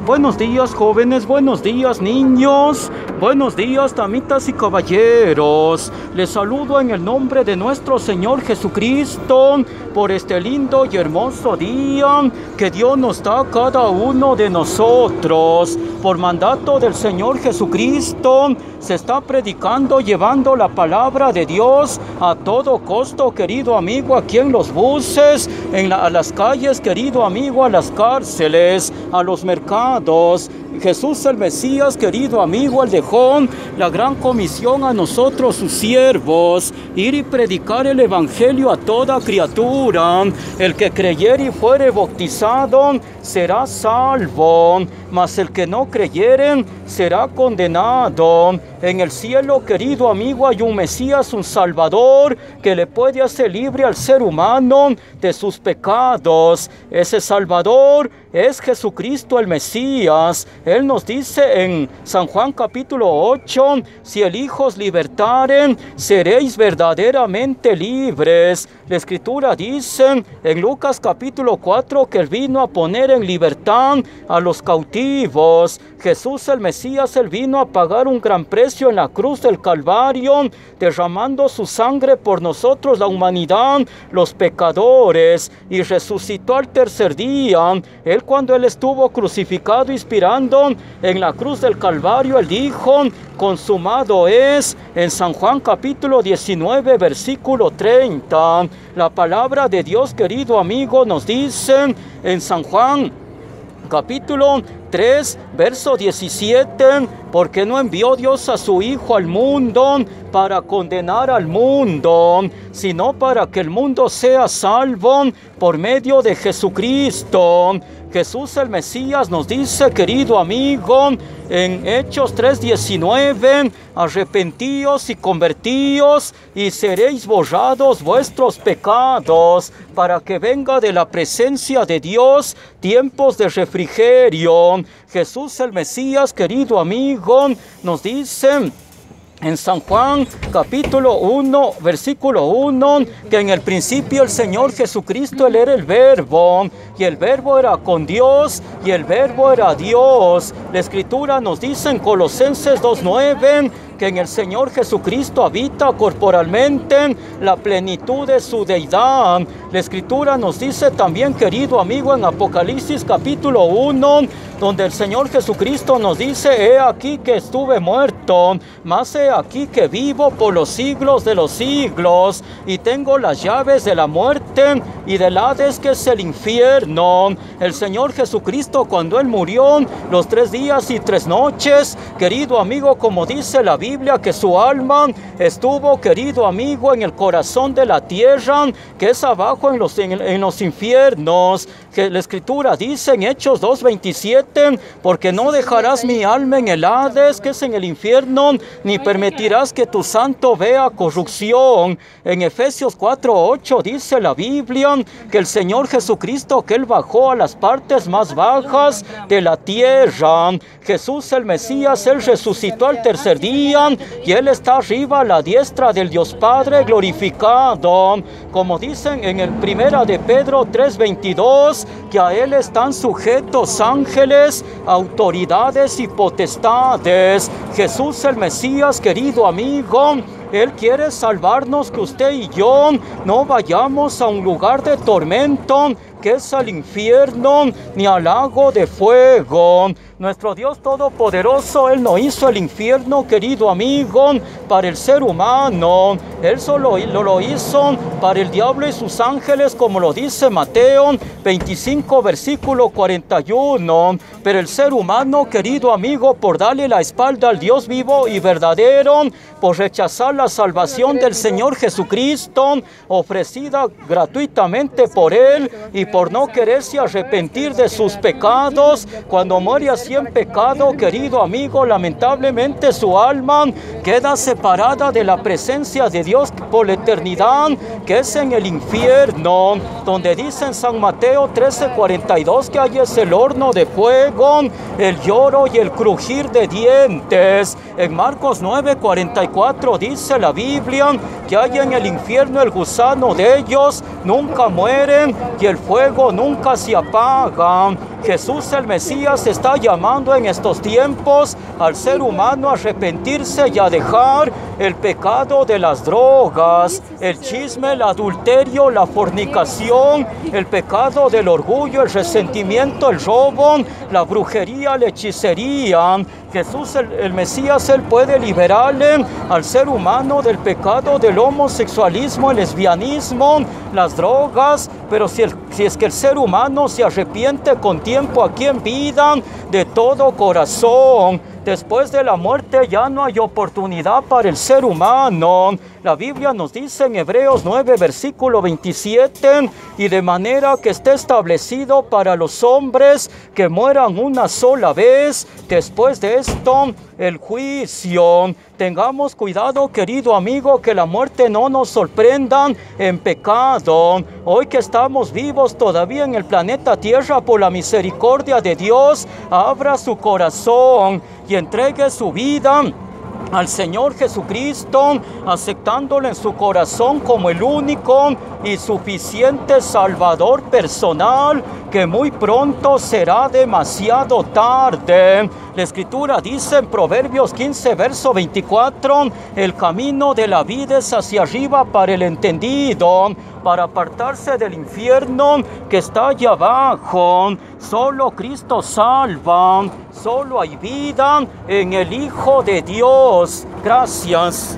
Buenos días, jóvenes, buenos días, niños, buenos días, damitas y caballeros. Les saludo en el nombre de nuestro Señor Jesucristo por este lindo y hermoso día que Dios nos da a cada uno de nosotros. Por mandato del Señor Jesucristo se está predicando, llevando la palabra de Dios a todo costo, querido amigo, aquí en los buses, a las calles, querido amigo, a las cárceles, a los mercados. Jesús el Mesías, querido amigo, Él dejó la gran comisión a nosotros, sus siervos, ir y predicar el evangelio a toda criatura. El que creyere y fuere bautizado será salvo, mas el que no creyere será condenado. En el cielo, querido amigo, hay un Mesías, un Salvador, que le puede hacer libre al ser humano de sus pecados. Ese Salvador es Jesucristo el Mesías. Él nos dice en San Juan capítulo 8, si el Hijo os libertare, seréis verdaderamente libres. La Escritura dice en Lucas capítulo 4 que Él vino a poner en libertad a los cautivos. Jesús el Mesías, Él vino a pagar un gran precio en la cruz del Calvario, derramando su sangre por nosotros, la humanidad, los pecadores, y resucitó al tercer día. Él, cuando Él estuvo crucificado, inspirando en la cruz del Calvario, Él dijo: consumado es, en San Juan capítulo 19, versículo 30. La palabra de Dios, querido amigo, nos dice en San Juan capítulo 3, verso 17, porque no envió Dios a su Hijo al mundo para condenar al mundo, sino para que el mundo sea salvo por medio de Jesucristo. Jesús el Mesías nos dice, querido amigo, en Hechos 3:19, arrepentíos y convertíos y seréis borrados vuestros pecados, para que venga de la presencia de Dios tiempos de refrigerio. Jesús el Mesías, querido amigo, nos dice en San Juan capítulo 1, versículo 1, que en el principio el Señor Jesucristo, Él era el Verbo, y el Verbo era con Dios, y el Verbo era Dios. La Escritura nos dice en Colosenses 2:9, que en el Señor Jesucristo habita corporalmente la plenitud de su deidad. La Escritura nos dice también, querido amigo, en Apocalipsis capítulo 1, donde el Señor Jesucristo nos dice: he aquí que estuve muerto, mas he aquí que vivo por los siglos de los siglos, y tengo las llaves de la muerte y del Hades, que es el infierno. El Señor Jesucristo, cuando Él murió, los 3 días y 3 noches, querido amigo, como dice la Biblia, que su alma estuvo, querido amigo, en el corazón de la tierra, que es abajo en los infiernos. Que la Escritura dice en Hechos 2:27, porque no dejarás mi alma en el Hades, que es en el infierno, ni permitirás que tu santo vea corrupción. En Efesios 4:8 dice la Biblia que el Señor Jesucristo, que Él bajó a las partes más bajas de la tierra. Jesús el Mesías, Él resucitó al tercer día, y Él está arriba a la diestra del Dios Padre glorificado. Como dicen en el Primera de Pedro 3:22, que a Él están sujetos ángeles, autoridades y potestades. Jesús el Mesías, querido amigo, Él quiere salvarnos, que usted y yo no vayamos a un lugar de tormento, que es al infierno, ni al lago de fuego. Nuestro Dios Todopoderoso, Él no hizo el infierno, querido amigo, para el ser humano. Él solo lo hizo para el diablo y sus ángeles, como lo dice Mateo 25, versículo 41. Pero el ser humano, querido amigo, por darle la espalda al Dios vivo y verdadero, por rechazar la salvación del Señor Jesucristo, ofrecida gratuitamente por Él, y por no quererse arrepentir de sus pecados, cuando muere así en pecado, querido amigo, lamentablemente su alma queda separada de la presencia de Dios por la eternidad, que es en el infierno, donde dice en San Mateo 13:42 que ahí es el horno de fuego, el lloro y el crujir de dientes. En Marcos 9:44 dice la Biblia que hay en el infierno el gusano de ellos nunca mueren y el fuego nunca se apaga. Jesús el Mesías está llamando en estos tiempos al ser humano a arrepentirse y a dejar el pecado de las drogas, el chisme, el adulterio, la fornicación, el pecado del orgullo, el resentimiento, el robo, la brujería, la hechicería. Jesús el Mesías, Él puede liberarle al ser humano del pecado del homosexualismo, el lesbianismo, las drogas, pero si es que el ser humano se arrepiente con tiempo aquí en vida, de todo corazón, después de la muerte ya no hay oportunidad para el ser humano. La Biblia nos dice en Hebreos 9, versículo 27, y de manera que esté establecido para los hombres que mueran una sola vez, después de esto el juicio. Tengamos cuidado, querido amigo, que la muerte no nos sorprenda en pecado. Hoy que estamos vivos todavía en el planeta Tierra por la misericordia de Dios, abra su corazón y entregue su vida al Señor Jesucristo, aceptándolo en su corazón como el único y suficiente Salvador personal, que muy pronto será demasiado tarde. La Escritura dice en Proverbios 15, verso 24, el camino de la vida es hacia arriba para el entendido, para apartarse del infierno que está allá abajo. Solo Cristo salva, solo hay vida en el Hijo de Dios. Gracias.